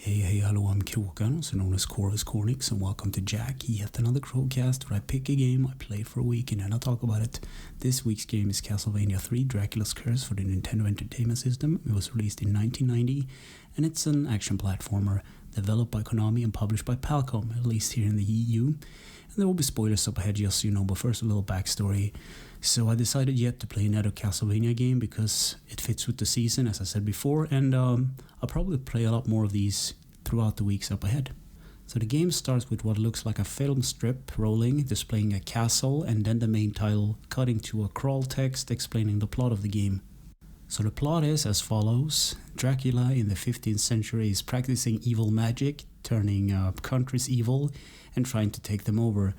Hey, hello, I'm Kråkan, also known as Corvus Cornix, and welcome to Yacc, yet another Crowcast where I pick a game, I play it for a week, and then I talk about it. This week's game is Castlevania 3, Dracula's Curse for the Nintendo Entertainment System. It was released in 1990, and it's an action platformer developed by Konami and published by Palcom, at least here in the EU. And there will be spoilers up ahead, just so you know, but first a little backstory. So I decided yet to play another Castlevania game because it fits with the season, as I said before, and I'll probably play a lot more of these throughout the weeks up ahead. So the game starts with what looks like a film strip rolling, displaying a castle, and then the main title cutting to a crawl text explaining the plot of the game. So the plot is as follows. Dracula in the 15th century is practicing evil magic, turning countries evil and trying to take them over.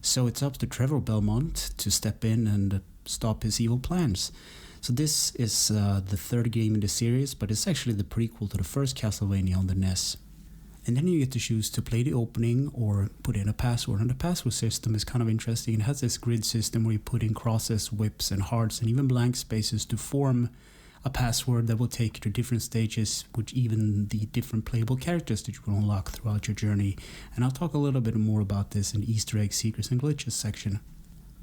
So it's up to Trevor Belmont to step in and stop his evil plans. So this is the third game in the series, but it's actually the prequel to the first Castlevania on the NES. And then you get to choose to play the opening or put in a password. And the password system is kind of interesting. It has this grid system where you put in crosses, whips, and hearts, and even blank spaces to form a password that will take you to different stages, with even the different playable characters that you will unlock throughout your journey. And I'll talk a little bit more about this in the Easter egg, secrets, and glitches section.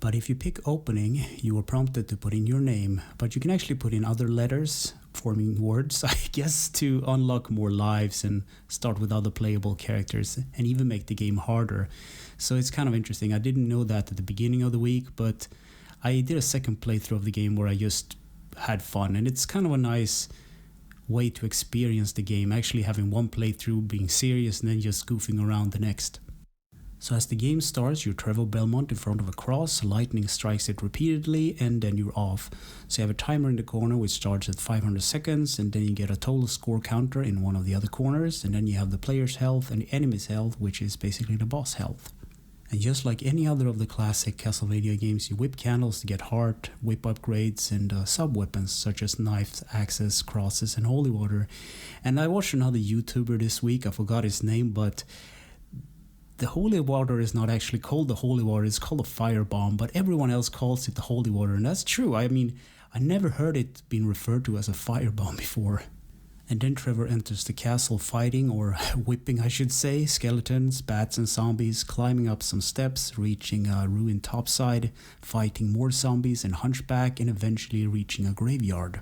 But if you pick opening, you are prompted to put in your name, but you can actually put in other letters, forming words, I guess, to unlock more lives and start with other playable characters and even make the game harder. So it's kind of interesting. I didn't know that at the beginning of the week, but I did a second playthrough of the game where I just had fun, and it's kind of a nice way to experience the game, actually having one playthrough being serious and then just goofing around the next. So as the game starts, you're Trevor Belmont in front of a cross, lightning strikes it repeatedly, and then you're off. So you have a timer in the corner which starts at 500 seconds, and then you get a total score counter in one of the other corners, and then you have the player's health and the enemy's health, which is basically the boss health. And just like any other of the classic Castlevania games, you whip candles to get heart, whip upgrades, and sub-weapons such as knives, axes, crosses, and holy water. And I watched another YouTuber this week, I forgot his name, but the holy water is not actually called the holy water, it's called a firebomb, but everyone else calls it the holy water, and that's true. I mean, I never heard it being referred to as a firebomb before. And then Trevor enters the castle fighting, or whipping I should say, skeletons, bats and zombies, climbing up some steps, reaching a ruined topside, fighting more zombies and hunchback, and eventually reaching a graveyard.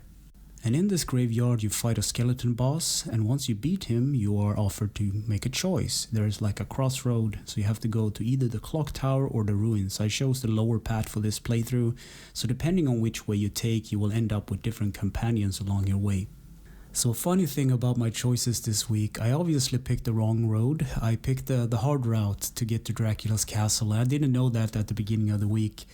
And in this graveyard you fight a skeleton boss, and once you beat him you are offered to make a choice. There is like a crossroad, so you have to go to either the clock tower or the ruins. I chose the lower path for this playthrough, so depending on which way you take you will end up with different companions along your way. So funny thing about my choices this week, I obviously picked the wrong road. I picked the hard route to get to Dracula's castle. I didn't know that at the beginning of the week.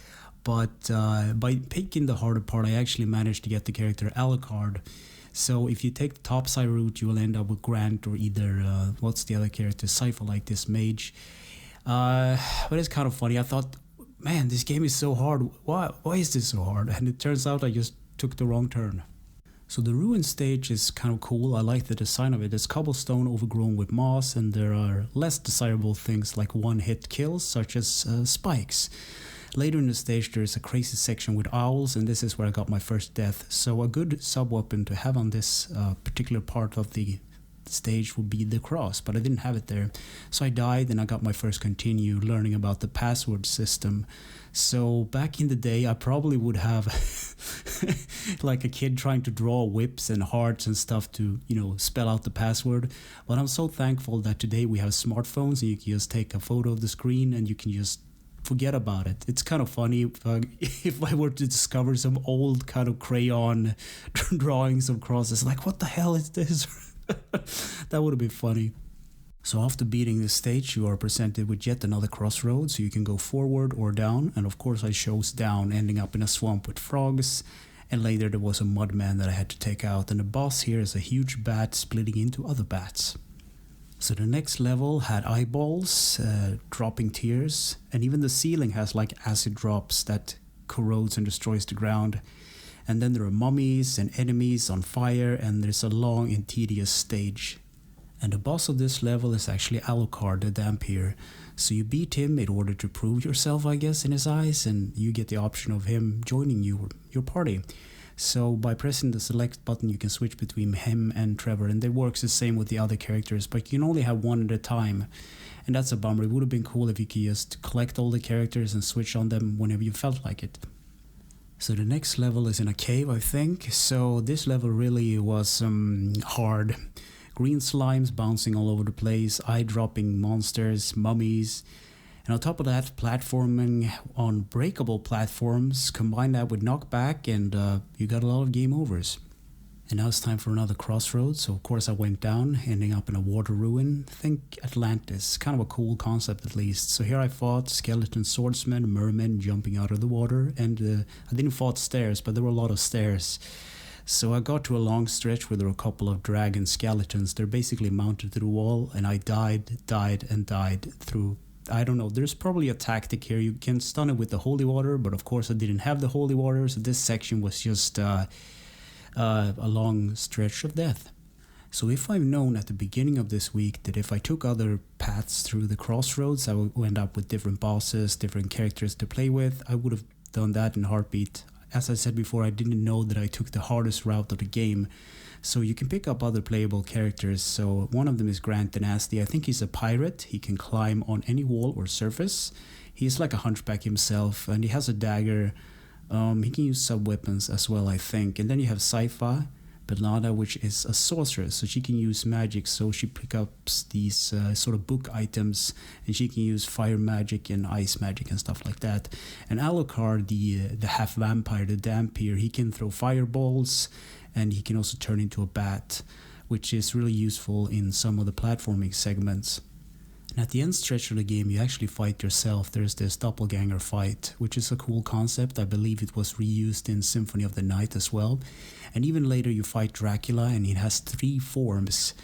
But by picking the harder part, I actually managed to get the character Alucard. So if you take the topside route, you will end up with Grant or either, what's the other character, Cypher, like this mage. But it's kind of funny. I thought, man, this game is so hard. Why is this so hard? And it turns out I just took the wrong turn. So the ruin stage is kind of cool. I like the design of it. It's cobblestone overgrown with moss, and there are less desirable things like one-hit kills, such as spikes. Later in the stage there is a crazy section with owls, and this is where I got my first death. So a good sub-weapon to have on this particular part of the stage would be the cross, but I didn't have it there. So I died and I got my first continue learning about the password system. So back in the day I probably would have like a kid trying to draw whips and hearts and stuff to, spell out the password. But I'm so thankful that today we have smartphones and you can just take a photo of the screen and you can just forget about it. It's kind of funny if I were to discover some old kind of crayon drawings of crosses, like what the hell is this? That would have been funny. So after beating this stage you are presented with yet another crossroad, so you can go forward or down, and of course I chose down, ending up in a swamp with frogs, and later there was a mudman that I had to take out, and the boss here is a huge bat splitting into other bats. So the next level had eyeballs, dropping tears, and even the ceiling has like acid drops that corrodes and destroys the ground. And then there are mummies and enemies on fire, and there's a long and tedious stage. And the boss of this level is actually Alucard, the Dampier. So you beat him in order to prove yourself, I guess, in his eyes, and you get the option of him joining your party. So by pressing the select button, you can switch between him and Trevor, and it works the same with the other characters, but you can only have one at a time. And that's a bummer. It would have been cool if you could just collect all the characters and switch on them whenever you felt like it. So the next level is in a cave, I think. So this level really was hard. Green slimes bouncing all over the place, eye-dropping monsters, mummies. And on top of that, platforming on breakable platforms. Combine that with knockback and you got a lot of game overs. And now it's time for another crossroads. So of course I went down, ending up in a water ruin. Think Atlantis. Kind of a cool concept at least. So here I fought skeleton swordsmen, mermen jumping out of the water. And I didn't fight stairs, but there were a lot of stairs. So I got to a long stretch where there were a couple of dragon skeletons. They're basically mounted to the wall, and I died through... I don't know, there's probably a tactic here. You can stun it with the holy water, but of course I didn't have the holy water, so this section was just a long stretch of death. So if I've known at the beginning of this week that if I took other paths through the crossroads, I would end up with different bosses, different characters to play with, I would have done that in a heartbeat. As I said before, I didn't know that I took the hardest route of the game. So you can pick up other playable characters. So one of them is Grant the Nasty. I think he's a pirate. He can climb on any wall or surface. He's like a hunchback himself, and he has a dagger. He can use sub-weapons as well, I think. And then you have Saifa Belnada, which is a sorceress. So she can use magic. So she picks up these sort of book items, and she can use fire magic and ice magic and stuff like that. And Alucard, the half vampire, the Dampier, he can throw fireballs, and he can also turn into a bat, which is really useful in some of the platforming segments. And at the end stretch of the game, you actually fight yourself. There's this doppelganger fight, which is a cool concept. I believe it was reused in Symphony of the Night as well. And even later you fight Dracula, and he has 3 forms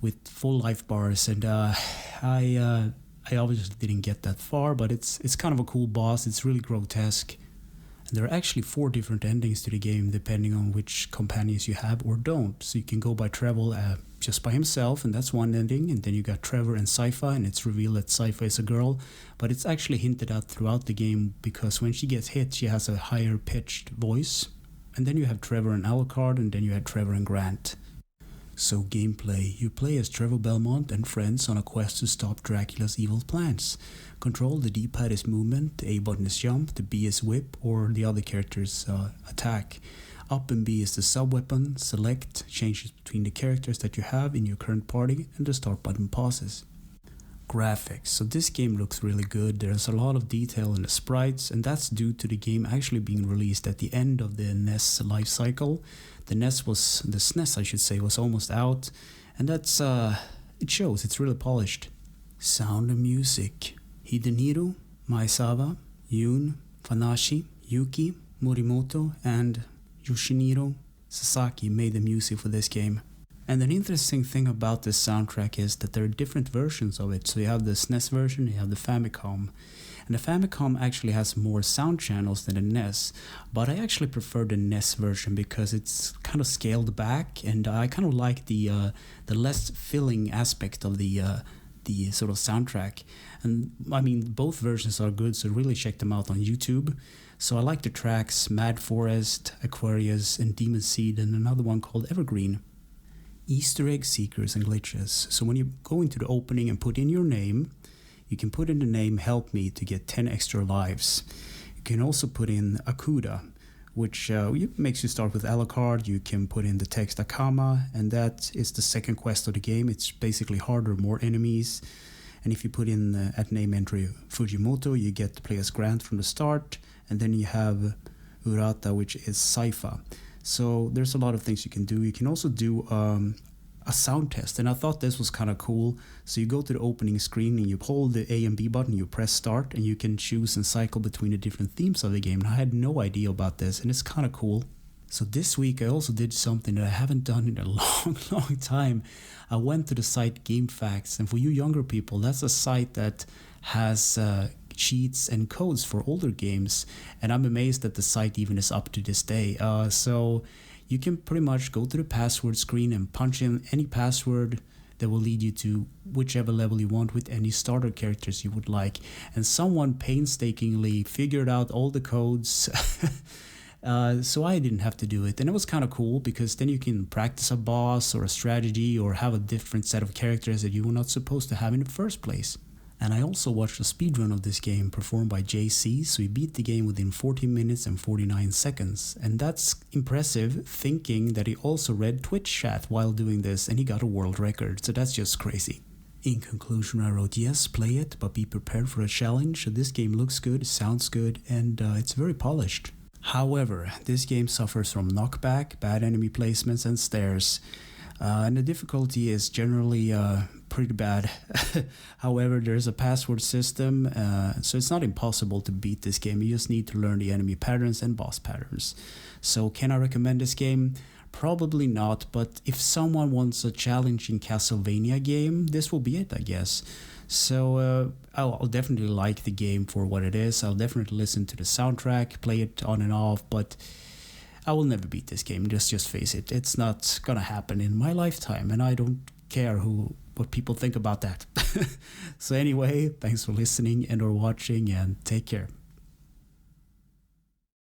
with full life bars. And I obviously didn't get that far, but it's kind of a cool boss. It's really grotesque. And there are actually 4 different endings to the game, depending on which companions you have or don't. So you can go by Trevor just by himself, and that's one ending. And then you got Trevor and Saifa, and it's revealed that Saifa is a girl. But it's actually hinted at throughout the game, because when she gets hit, she has a higher pitched voice. And then you have Trevor and Alucard, and then you have Trevor and Grant. So gameplay. You play as Trevor Belmont and friends on a quest to stop Dracula's evil plans. Control: the D-pad is movement, the A button is jump, the B is whip, or the other character's attack. Up and B is the sub-weapon. Select changes between the characters that you have in your current party, and the start button pauses. Graphics. So this game looks really good. There's a lot of detail in the sprites, and that's due to the game actually being released at the end of the NES life cycle. The SNES I should say, was almost out, and that's it shows. It's really polished. Sound and music. Hidenhiro, Maezawa, Yun, Fanashi, Yuki, Morimoto, and Yoshiniro Sasaki made the music for this game. And an interesting thing about this soundtrack is that there are different versions of it. So you have the SNES version, you have the Famicom. And the Famicom actually has more sound channels than the NES. But I actually prefer the NES version because it's kind of scaled back, and I kind of like the less filling aspect of the sort of soundtrack. And I mean, both versions are good, so really check them out on YouTube. So I like the tracks Mad Forest, Aquarius, and Demon Seed, and another one called Evergreen. Easter egg seekers and glitches. So when you go into the opening and put in your name, you can put in the name Help Me to get 10 extra lives. You can also put in Akuda, which makes you start with Alucard. You can put in the text Akama, and that is the second quest of the game. It's basically harder, more enemies. And if you put in at name entry Fujimoto, you get to play as Grant from the start. And then you have Urata, which is Saifa. So there's a lot of things you can do. You can also do a sound test, and I thought this was kind of cool. So you go to the opening screen and you hold the A and B button, you press start, and you can choose and cycle between the different themes of the game. And I had no idea about this, and it's kind of cool. So this week I also did something that I haven't done in a long time. I went to the site GameFAQs, and for you younger people, that's a site that has cheats and codes for older games, and I'm amazed that the site even is up to this day. So you can pretty much go to the password screen and punch in any password that will lead you to whichever level you want with any starter characters you would like. And someone painstakingly figured out all the codes So I didn't have to do it. And it was kind of cool because then you can practice a boss or a strategy or have a different set of characters that you were not supposed to have in the first place. And I also watched a speedrun of this game performed by JC, so he beat the game within 14 minutes and 49 seconds. And that's impressive, thinking that he also read Twitch chat while doing this, and he got a world record, so that's just crazy. In conclusion, I wrote, yes, play it, but be prepared for a challenge. This game looks good, sounds good, and it's very polished. However, this game suffers from knockback, bad enemy placements, and stairs. And the difficulty is generally pretty bad. However, there's a password system, so it's not impossible to beat this game. You just need to learn the enemy patterns and boss patterns. So can I recommend this game? Probably not, but if someone wants a challenging Castlevania game, this will be it, I guess. So I'll definitely like the game for what it is. I'll definitely listen to the soundtrack, play it on and off, but I will never beat this game. Just face it. It's not gonna happen in my lifetime, and I don't care what people think about that. So anyway, thanks for listening and or watching, and take care.